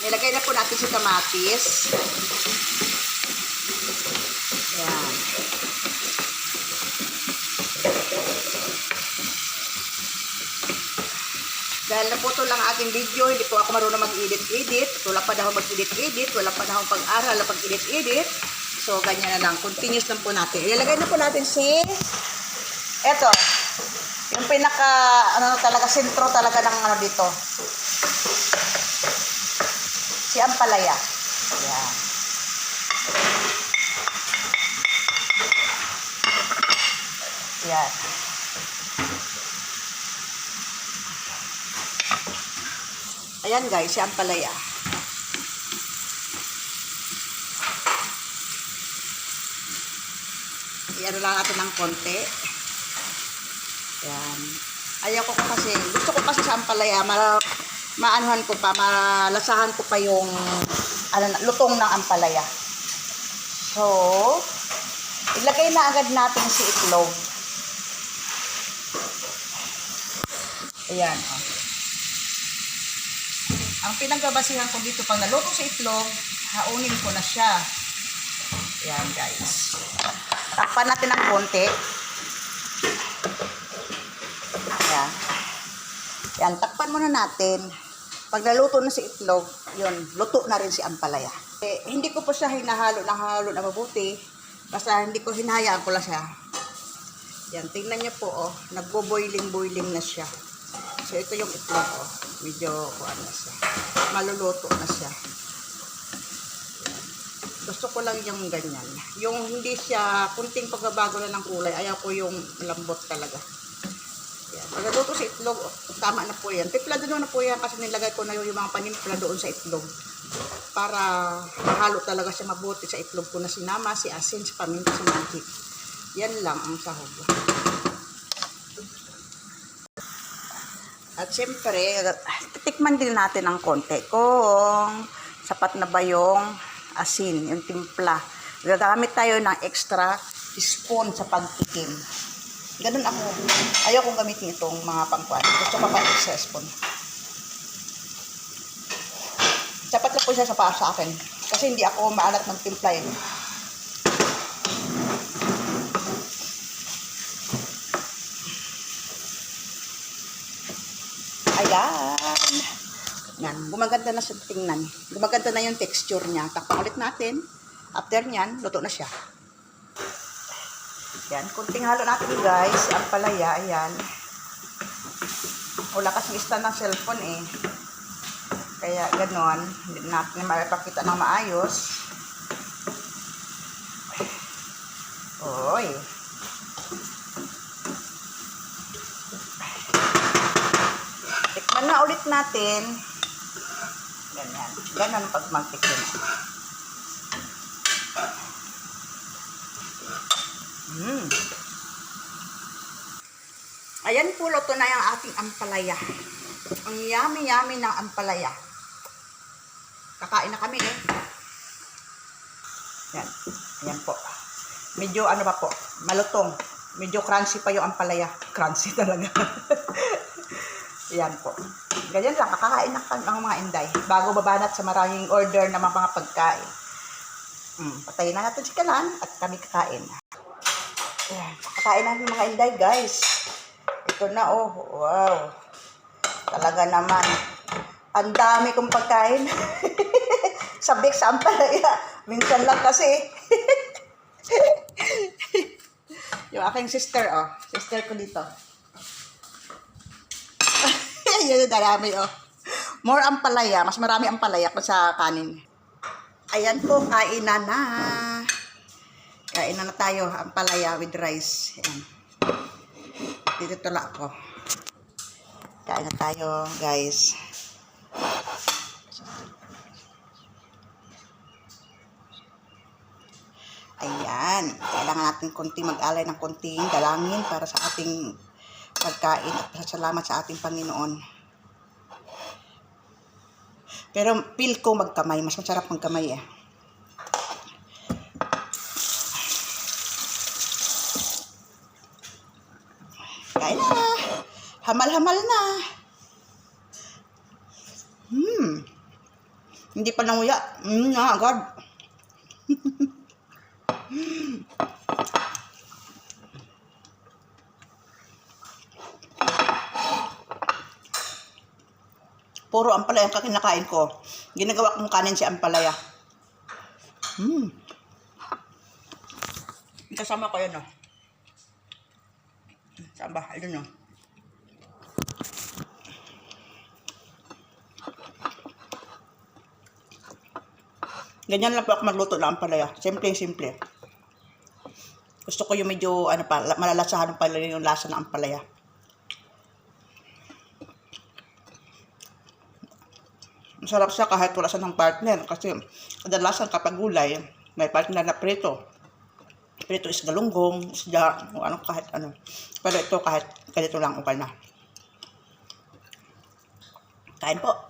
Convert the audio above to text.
Ilagay na po natin si kamatis. Ayan. Dahil naputo lang ating video, hindi po ako marunong mag-edit-edit. Wala pa na ako mag-edit-edit. Wala pa na akong pag-aral na pag-edit-edit. So, ganyan na lang. Continuous lang po natin. Ilalagay na po natin si... Eto. Yung pinaka, ano talaga, sentro talaga ng ano dito. Si ampalaya. Yan. Yan. Ayan guys, si ampalaya. Iyan lang natin ng konti. Ayan. Ayaw ko kasi, gusto ko kasi sa ampalaya, maanuhan ko pa, malasahan ko pa yung lutong ng ampalaya. So, ilagay na agad natin si itlog. Ayan. Ang pinagbabasihan ko dito, pag naluto sa itlog, haunin ko na siya. Ayan guys. Takpan natin ng konti. Ayan. Ayan, takpan muna natin. Pag naluto na si itlog, yun, luto na rin si ampalaya. Hindi ko po siya hinahalo na mabuti. Basta hindi ko hinahayaan ko lang siya. Yan, tingnan niyo po, oh, nagbo-boiling na siya. So, ito yung itlog, oh. Medyo, ano siya, maluluto na siya. Gusto ko lang yung ganyan. Yung hindi siya, kunting pagbabago na ng kulay, ayaw ko yung lambot talaga. Yan. Pag naluto sa itlog, oh, tama na po yan. Tiplado na po yan kasi nilagay ko na yung mga panimpla doon sa itlog. Para mahalo talaga siya mabuti sa itlog ko na sinama, si asin, si paminta, si magic. Yan lang ang sahog. At siyempre, titikman din natin ng konti kung sapat na ba yung asin, yung timpla. Gagamit tayo ng extra spoon sa pagtikim. Ganun ako. Ayaw kong gamitin itong mga pangkuan. Gusto ko pa extra spoon. Sapat lang po siya sa akin. Kasi hindi ako maalat ng timpla eh. Ayan. Yan. Gumaganda na siya tingnan. Gumaganda na yung texture niya. Takpan ulit natin. After nyan, luto na siya. Yan. Kunting halo natin guys. Ang palaya. Ayan. Wala kasing stand ng cellphone eh. Kaya ganon. Hindi natin makipakita ng maayos. Oy. Tikman na ulit natin. Ganyan. Ganon pag magtikim. Ayan po, luto na yung ating ampalaya. Ang yummy-yummy ng ampalaya. Kakain na kami eh. Yan. Ayan po. Medyo ano pa po, malutong. Medyo crunchy pa yung ampalaya. Crunchy talaga. Yan po. Ganyan lang, kakakain na ang mga inday. Bago babanat sa maraming order na mga pagkain. Patayin na natin si Kalan at kami kakain. Ayan, kakain na ng mga inday guys. Ito na oh, wow. Talaga naman. Ang dami kong pagkain. Sabik sa ampalaya. Minsan lang kasi. Yung aking sister, oh. Sister ko dito. Ayan, darami, oh. More ampalaya. Mas marami ampalaya pa sa kanin. Ayan po, kainan na. Kainan na tayo. Ampalaya with rice. Ayan. Dito tula ko. Kain na tayo, guys. Ayan. Kailangan natin konting mag-alay ng konting dalangin para sa ating pagkain at salamat sa ating Panginoon. Pero feel ko magkamay. Mas masarap magkamay eh. Kain na. Hamal-hamal na. Hindi pa nanguya. Agad. Puro ampalaya ang kinakain ko. Ginagawa kong kanin si ampalaya. Kasama ko yun, no? Saan ba? Ayun, no? Ganyan lang po ako magluto ng ampalaya. Simple. Gusto ko yung medyo, malalasahan pa yung lasa ng ampalaya. Masarap siya kahit wala siya ng partner. Kasi kadalasan kapag gulay, may partner na prito. Prito is galunggong, isda, o ano kahit ano. Pero ito kahit ganito lang okay na. Kain po.